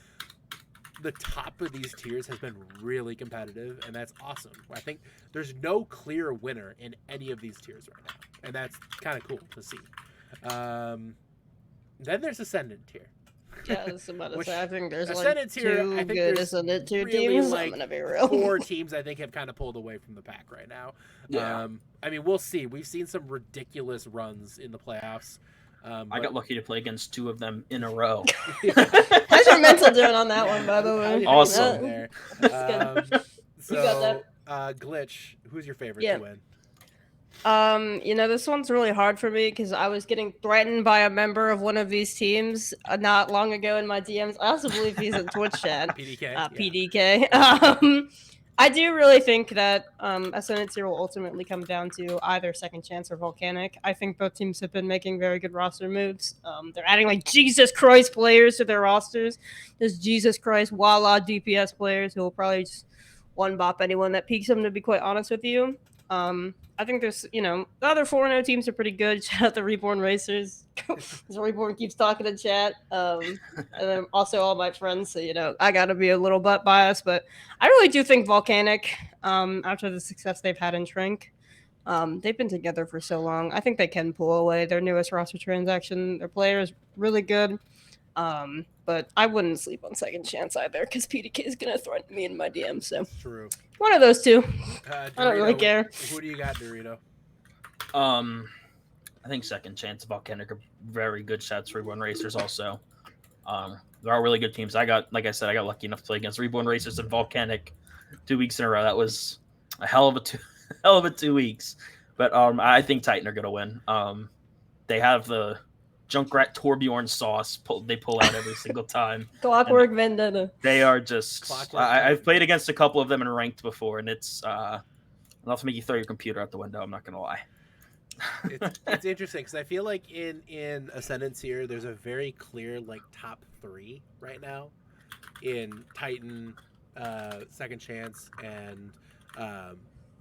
the top of these tiers has been really competitive, and that's awesome. I think there's no clear winner in any of these tiers right now, and that's kind of cool to see. Then there's Ascendant tier.
Yeah, I was about to
Which-
say, I think there's
Ascendant
like
tier,
two
I think
good
there's
Ascendant tier
really,
teams.
like,
I'm gonna be real.
4 teams I think have kind of pulled away from the pack right now.
Yeah.
I mean, we'll see. We've seen some ridiculous runs in the playoffs.
I got lucky to play against 2 of them in a row.
How's your mental doing on that one, by the way?
Awesome.
There.
That's good.
So,
You got
Glitch, who's your favorite
Yeah.
to win?
This one's really hard for me because I was getting threatened by a member of one of these teams not long ago in my DMs. I also believe he's in Twitch chat.
PDK. Yeah.
PDK. I do really think that Ascendant tier will ultimately come down to either Second Chance or Volcanic. I think both teams have been making very good roster moves. They're adding like Jesus Christ players to their rosters. There's Jesus Christ Walla DPS players who will probably just one bop anyone that peaks them, to be quite honest with you. I think there's, the other 4-0 teams are pretty good. Shout out the Reborn Racers. Because Reborn keeps talking in chat. And then also all my friends. So, I got to be a little butt biased. But I really do think Volcanic, after the success they've had in Shrink, they've been together for so long. I think they can pull away their newest roster transaction. Their player is really good. But I wouldn't sleep on Second Chance either because PDK is going to threaten me in my DM. So
True.
one of those two.
Dorito,
I don't really care.
Who do you got, Dorito?
I think Second Chance, Volcanic are very good shots for Reborn Racers also. There are really good teams. Like I said, I got lucky enough to play against Reborn Racers and Volcanic 2 weeks in a row. That was a hell of a 2 weeks. But I think Titan are gonna win. They have the Junkrat Torbjorn sauce they pull out every single time.
Clockwork Vendetta.
They are just
Clockwork
I've played against a couple of them in ranked before, and it's enough to make you throw your computer out the window. I'm not gonna lie.
It's interesting because I feel like in Ascendance here, there's a very clear like top 3 right now in Titan, Second Chance, and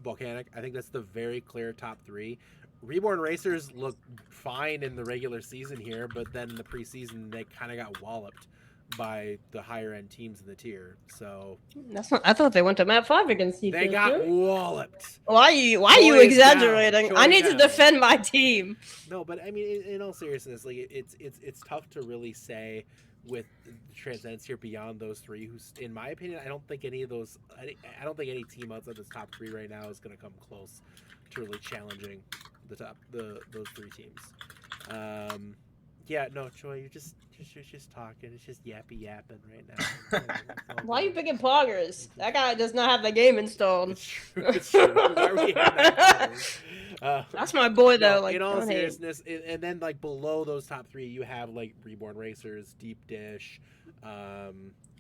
Volcanic. I think that's the very clear top 3. Reborn Racers look fine in the regular season here, but then in the preseason they kind of got walloped by the higher end teams in the tier. So
That's not. I thought they went to map 5 against Defense.
they got walloped.
Why are you
Choi's
exaggerating?
down.
I need
Choi's
to
down.
defend my team.
No, but I mean, in all seriousness, like it's tough to really say with Transcendence here beyond those 3. Who's, in my opinion, I don't think any of those. I don't think any team outside this top 3 right now is going to come close to really challenging those 3 teams. Yeah, no, Choi, you're just talking. It's just yapping right now.
Why are you picking Poggers? That guy does not have the game installed.
It's true. It's true. Why are we having that?
That's my boy though.
No,
Like,
in all
don't hate.
seriousness, and then like below those top 3, you have like Reborn Racers, Deep Dish.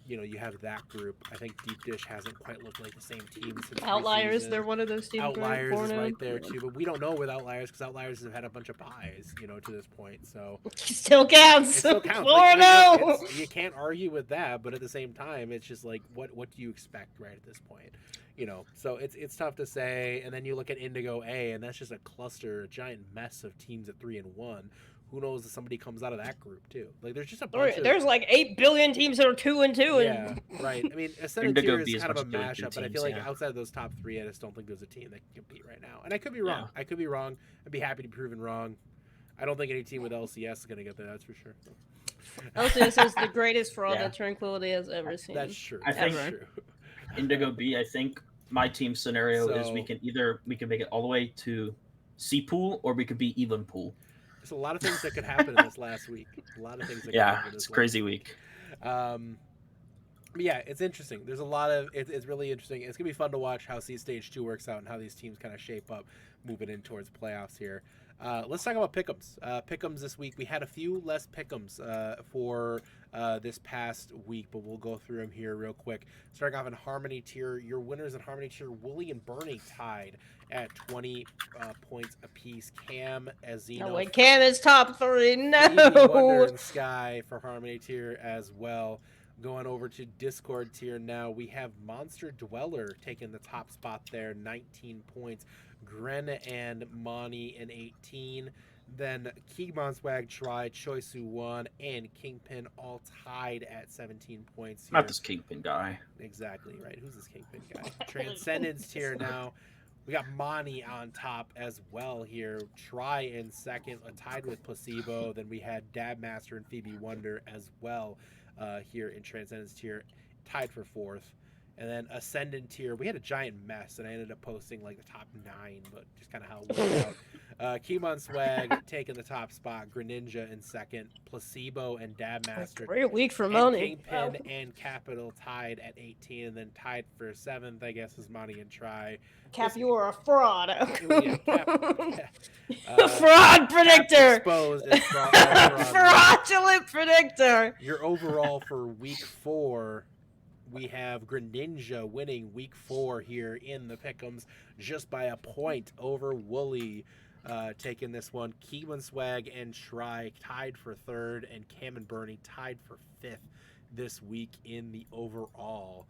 You have that group. I think Deep Dish hasn't quite looked like the same team since
Outliers,
preseason.
they're one of those teams.
Outliers is
4-0.
right there too, but we don't know with Outliers because Outliers have had a bunch of buys, to this point. So
Still counts.
it still counts.
4-0.
You can't argue with that, but at the same time, it's just like what do you expect right at this point? So it's tough to say. And then you look at Indigo A, and that's just a cluster, a giant mess of teams at 3 and 1. Who knows if somebody comes out of that group too? Like there's just a bunch of
There's like 8 billion teams that are 2 and 2.
yeah, right. I mean, Ascendant
Indigo
tier
B
is
is
kind of a
much good
mashup, but I
teams,
feel like
yeah.
outside of those top 3, I just don't think there's a team that can compete right now. And I could be wrong.
Yeah.
I could be wrong. I'd be happy to be proven wrong. I don't think any team with LCS is going to get there. That's for sure.
LCS is the greatest fraud
Yeah.
that Tranquility has ever seen.
That's true.
I think-
That's true.
Indigo B, I think my team scenario is
So-
we can make it all the way to C pool or we could be even pool.
There's a lot of things that could happen in this last week. A lot of things that could
Yeah,
happen
it's
this
a crazy week.
But yeah, it's interesting. There's a lot of it's really interesting. It's gonna be fun to watch how Stage 2 works out and how these teams kind of shape up moving in towards playoffs here. Let's talk about pick'ems. Pick'ems this week. We had a few less pick'ems for this past week, but we'll go through them here real quick. Starting off in Harmony tier, your winners in Harmony tier, Wooly and Bernie tied at 20 points apiece. Cam, Azino,
No, wait, Cam is top 3.
Phoebe, Wonder,
No.
and Sky for Harmony tier as well. Going over to Discord tier now, we have Monster Dweller taking the top spot there, 19 points. Gren and Monty in 18. Then Keemon Swag, Try, Choisu 1, and Kingpin all tied at 17 points here.
Not this Kingpin guy.
Exactly right. Who's this Kingpin guy? Transcendence tier now. We got Monty on top as well here. Try in second, tied with Placebo. Then we had Dab Master and Phoebe Wonder as well here in Transcendence tier, tied for 4th. And then Ascendant tier, we had a giant mess, and I ended up posting like the top 9, but just kind of how it worked out. Keemon Swag taking the top spot, Greninja in second, Placebo and Dab Master.
Great week for
And
Money.
Kingpin and Capital tied at 18, and then tied for 7th, I guess, is Monty and Try.
Cap, you are a fraud.
Yeah,
Fraud predictor.
Exposed as fraud.
Fraudulent predictor.
Your overall for week 4, we have Greninja winning week 4 here in the pick'ems just by a point over Wooly, taking this one. Keemon Swag and Try tied for 3rd, and Cam and Bernie tied for 5th this week in the overall.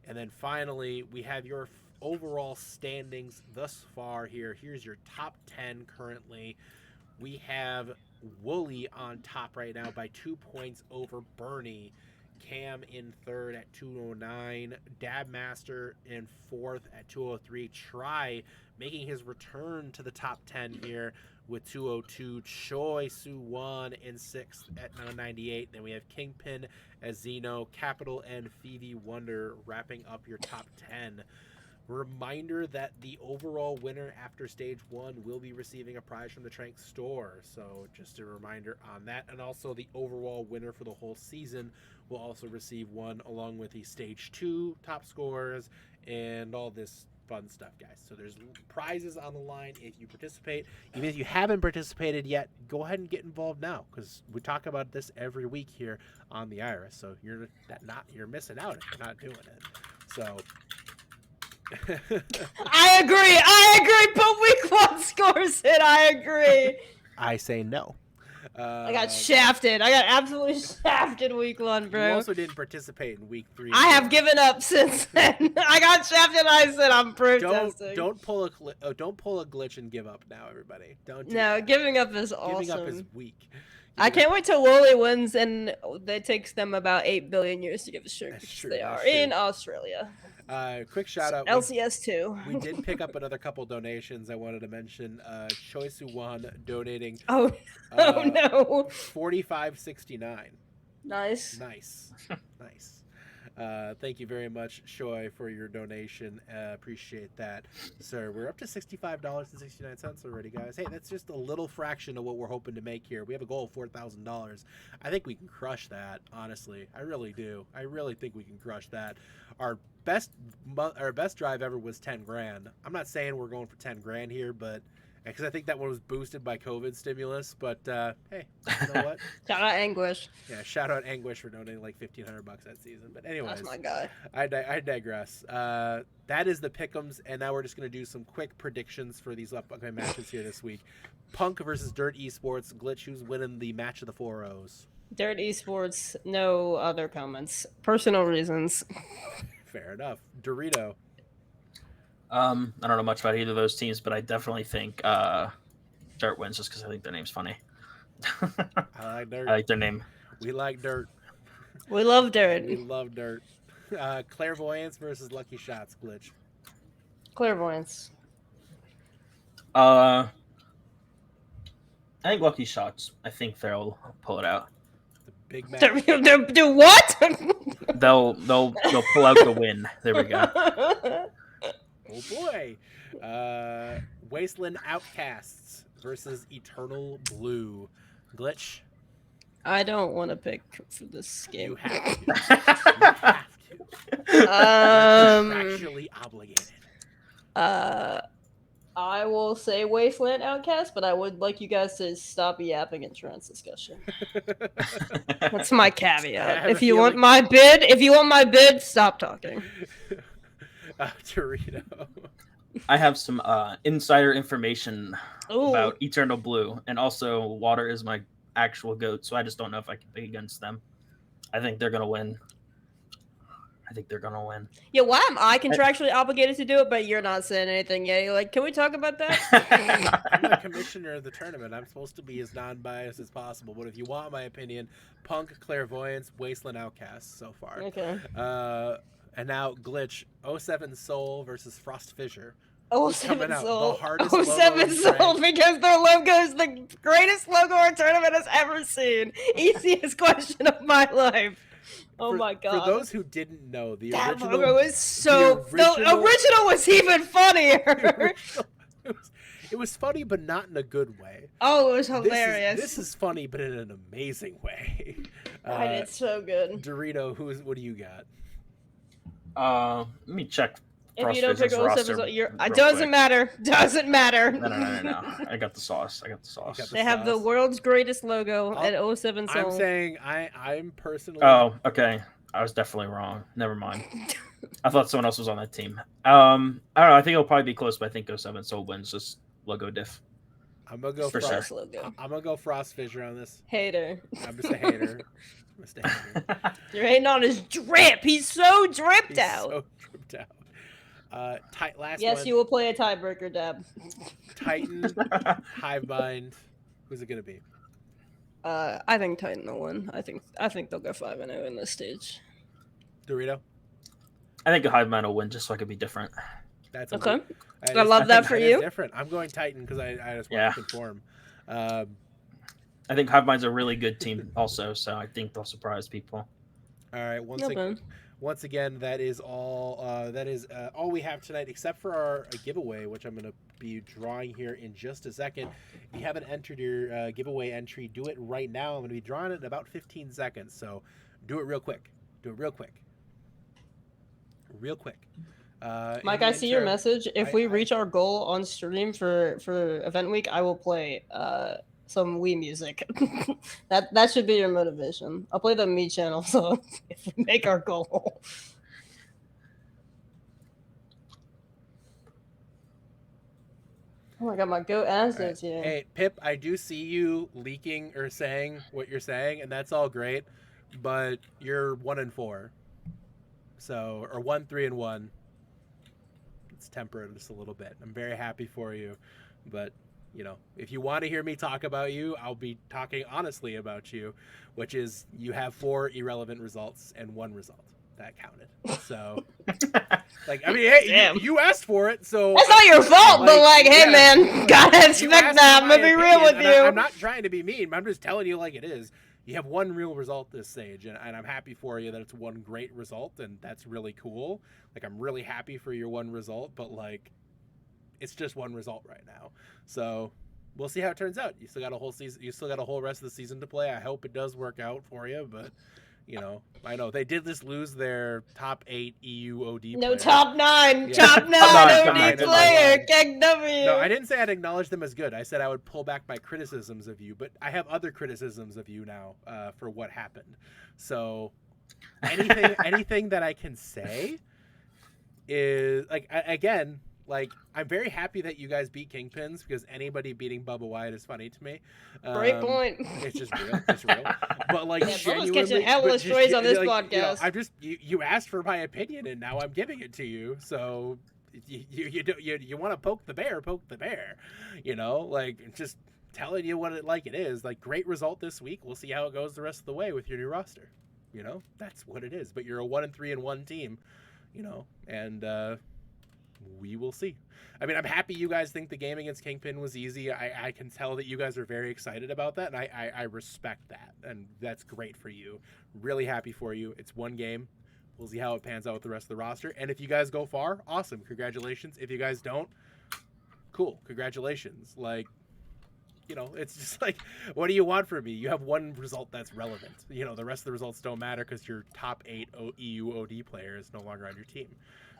And then finally, we have your overall standings thus far here. Here's your top 10 currently. We have Wooly on top right now by 2 points over Bernie. Cam in 3rd at 209. Dab Master in 4th at 203. Try making his return to the top 10 here with 202. Choi Su-won in 6th at 998. Then we have Kingpin, Azino, Capital, and Phoebe Wonder wrapping up your top 10. Reminder that the overall winner after stage 1 will be receiving a prize from the Trank store. So just a reminder on that. And also the overall winner for the whole season will also receive one, along with the stage 2 top scores and all this fun stuff, guys. So there's prizes on the line if you participate. Even if you haven't participated yet, go ahead and get involved now, because we talk about this every week here on the Iris. So you're missing out if you're not doing it. So
I agree. Put week 1 scores in. I agree.
I say no.
I got shafted. I got absolutely shafted week 1,
You
bro.
also didn't participate in week 3.
I have given up since then. I got shafted and I said I'm protesting.
Don't pull a glitch and give up now, everybody. Don't do
No,
that.
giving up is awesome.
Giving up is weak.
I can't wait till Wooly wins, and it takes them about 8 billion years to give a shirt
That's
because
true,
they
that's
are
true.
in Australia.
Quick shout out.
LCS 2.
We did pick up another couple donations. I wanted to mention Choisu 1 donating
Oh no.
$45.69.
Nice.
Nice. Thank you very much, Shoy, for your donation. Appreciate that, sir. We're up to $65.69 already, guys. Hey, that's just a little fraction of what we're hoping to make here. We have a goal of $4,000. I think we can crush that, honestly. I really do. I really think we can crush that. Our best drive ever was 10 grand. I'm not saying we're going for 10 grand here, but because I think that one was boosted by COVID stimulus. But hey, you know what?
Shout out Anguish.
Yeah, shout out Anguish for donating like $1,500 that season. But anyways,
That's my guy.
I digress. That is the pick'ems, and now we're just gonna do some quick predictions for these upcoming matches here this week. Punk versus Dirt Esports. Glitch, who's winning the match of the 4-0s?
Dirt Esports, no other comments. Personal reasons.
Fair enough. Dorito.
I don't know much about either of those teams, but I definitely think Dirt wins just because I think their name's funny.
I like Dirt.
I like their name.
We like Dirt.
We love Dirt.
We love Dirt. Clairvoyance versus Lucky Shots. Glitch.
Clairvoyance.
I think Lucky Shots. I think they'll pull it out.
The big match.
Do what?
They'll pull out the win. There we go.
Oh boy. Wasteland Outcasts versus Eternal Blue. Glitch.
I don't want to pick for this
You
game.
have to. You have to. You're contractually obligated.
I will will say Wasteland Outcast, but I would like you guys to stop yapping in trans discussion. That's my
I
caveat.
have
If
a
you want
feeling-
my bid, stop talking.
Dorito.
I have some insider information
Ooh.
about Eternal Blue, and also Water is my actual goat, so I just don't know if I can pick against them. I think they're gonna win.
Yeah, why am I contractually obligated to do it, but you're not saying anything yet? You're like, can we talk about that?
I'm the commissioner of the tournament. I'm supposed to be as non-biased as possible. But if you want my opinion, Punk, Clairvoyance, Wasteland Outcasts so far.
Okay.
And now Glitch, 07 Soul versus Frost Fissure.
Oh,
Who's coming
07
out?
Soul.
The hardest
Oh,
logo
07
in
Soul,
Trank.
because their logo is the greatest logo our tournament has ever seen. Easiest question of my life. Oh my god.
For those who didn't know, the
that
original
logo is so. The original was even funnier.
It was funny, but not in a good way.
Oh, it was hilarious.
This is funny, but in an amazing way.
God, it's so good.
Dorito, what do you got?
Let me check.
If you don't pick
Frostfisher's
07
roster
Soul, you're.
real
It doesn't
quick.
matter. Doesn't matter.
No. I got the sauce.
got the
They have the
sauce.
world's greatest logo
I'll-
at 07 Soul.
I'm saying I'm personally.
Oh, okay. I was definitely wrong. Never mind. I thought someone else was on that team. I don't know. I think it'll probably be close, but I think 07 Soul wins just logo diff.
I'm gonna go
For
Frost.
sure.
logo.
I'm gonna go Frost Fissure on this.
Hater.
I'm just a hater.
You're hating on his drip. He's so dripped
He's
out.
so dripped out. Last
Yes,
one.
you will play a tiebreaker, Deb.
Titan, Hivebind. Who's it gonna be?
I think Titan will win. I think they'll go 5-0 in this stage.
Dorito.
I think a Hive Mind will win just so I could be different.
That's
Okay.
That
I
is-
love that
think
for
is
you.
Different. I'm going Titan because I just want
Yeah.
to conform.
I think Hive Mind's a really good team also, so I think they'll surprise people.
All right. Once again, that is all. That is all we have tonight, except for our giveaway, which I'm going to be drawing here in just a second. If you haven't entered your giveaway entry, do it right now. I'm going to be drawing it in about 15 seconds, so do it real quick. Real quick.
Mike,
in
I
the
see your
interim-
message. If we reach our goal on stream for event week, I will play some Wii music. that should be your motivation. I'll play the Me channel song if we make our goal. Oh my god, my goat acids here.
Hey, Pip, I do see you leaking or saying what you're saying, and that's all great, but you're 1-4. So, or 1-3-1. Let's temper it just a little bit. I'm very happy for you, but you know, if you want to hear me talk about you, I'll be talking honestly about you, which is you have 4 irrelevant results and 1 result. That counted. So, like, I mean, hey,
Damn.
you asked for it, so
That's not your fault, but like, hey
yeah,
man,
like,
gotta
you
expect
asked
that.
for
I'm gonna
my
be real with
opinion, and
you.
I'm not trying to be mean. I'm just telling you like it is. You have 1 real result this stage, and I'm happy for you that it's 1 great result, and that's really cool. Like, I'm really happy for your 1 result, but like, it's just 1 result right now. So we'll see how it turns out. You still got a whole season. You still got a whole rest of the season to play. I hope it does work out for you, but you know, I know they did just lose their top 8 EU OD.
No,
player.
top 9.
Yeah.
Top 9
9,
OD
top
player. KW.
No, I didn't say I'd acknowledge them as good. I said I would pull back my criticisms of you, but I have other criticisms of you now for what happened. So anything that I can say is like again, like I'm very happy that you guys beat Kingpins because anybody beating Bubba Wyatt is funny to me.
Great point.
It's just real. It's real. But like,
Yeah, Bubba's
genuinely,
catching hella
but just
strays on this
like, you know,
podcast.
I'm just you asked for my opinion, and now I'm giving it to you. So you want to poke the bear, you know, like just telling you what it is. Like, great result this week. We'll see how it goes the rest of the way with your new roster. You know, that's what it is. But you're a 1-3-1 team, you know, and we will see. I mean, I'm happy you guys think the game against Kingpin was easy. I can tell that you guys are very excited about that, and I respect that, and that's great for you. Really happy for you. It's 1 game. We'll see how it pans out with the rest of the roster. And if you guys go far, awesome. Congratulations. If you guys don't, cool. Congratulations. Like, you know, it's just like, what do you want from me? You have 1 result that's relevant. You know, the rest of the results don't matter because your top 8 EU OD player is no longer on your team.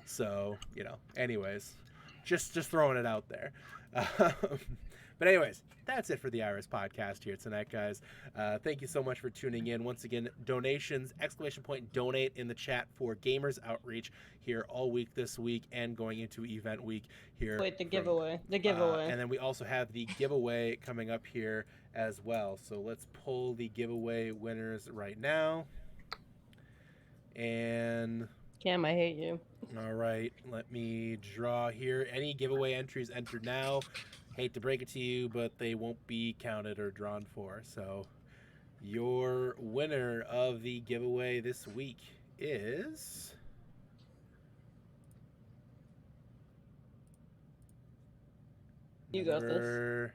So, you know, anyways, Just throwing it out there. But anyways, that's it for the Iris podcast here tonight, guys. Thank you so much for tuning in. Once again, donations, !donate in the chat for Gamers Outreach here all week this week and going into event week here.
Wait, the giveaway.
And then we also have the giveaway coming up here as well. So let's pull the giveaway winners right now. And
Cam, I hate you.
all right, let me draw here. Any giveaway entries entered now. Hate to break it to you, but they won't be counted or drawn for. So your winner of the giveaway this week is
You got this.
number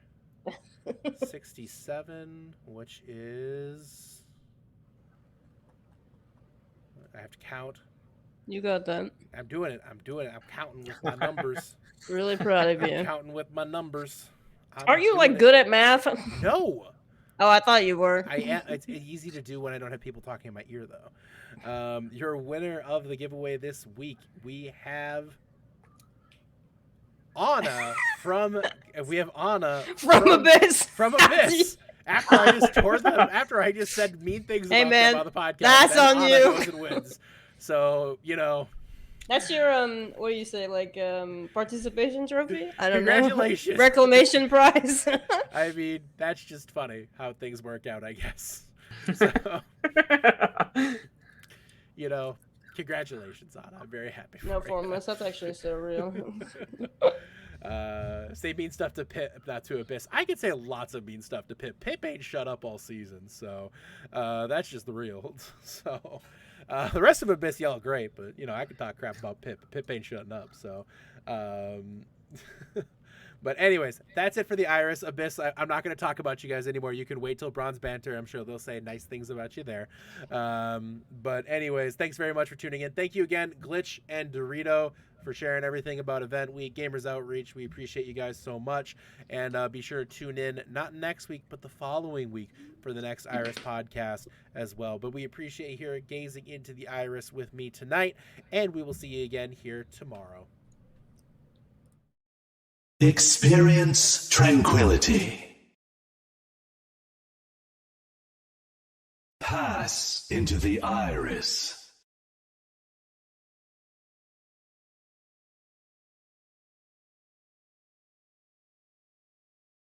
67, which is, I have to count.
You got that.
I'm doing it. I'm counting with my numbers.
Really proud of
I'm
you.
counting with my numbers.
Are you like good at math?
No.
Oh, I thought you were.
I am. It's easy to do when I don't have people talking in my ear, though. Your winner of the giveaway this week, we have Anna from. We have Anna
From Abyss.
From Abyss. After I just said mean things
Hey,
about
man,
them on the podcast.
that's
then
on
Anna
you.
goes and wins. So
That's your what do you say, like participation trophy? I don't
Congratulations.
know. Reclamation prize.
I mean, that's just funny how things work out, I guess. So, congratulations, Anna. I'm very happy for
No
you.
formless. That's actually so real.
Say mean stuff to Pip, not to Abyss. I could say lots of mean stuff to Pip. Pip ain't shut up all season, so that's just the real. So the rest of Abyss yell great, but I could talk crap about Pip. Pip ain't shutting up, so. But anyways, that's it for the Iris. Abyss, I'm not going to talk about you guys anymore. You can wait till Bronze Banter. I'm sure they'll say nice things about you there. But anyways, thanks very much for tuning in. Thank you again, Glitch and Dorito, for sharing everything about Event Week, Gamers Outreach. We appreciate you guys so much. And be sure to tune in, not next week, but the following week for the next Iris podcast as well. But we appreciate you here gazing into the Iris with me tonight. And we will see you again here tomorrow.
Experience tranquility. Pass into the iris.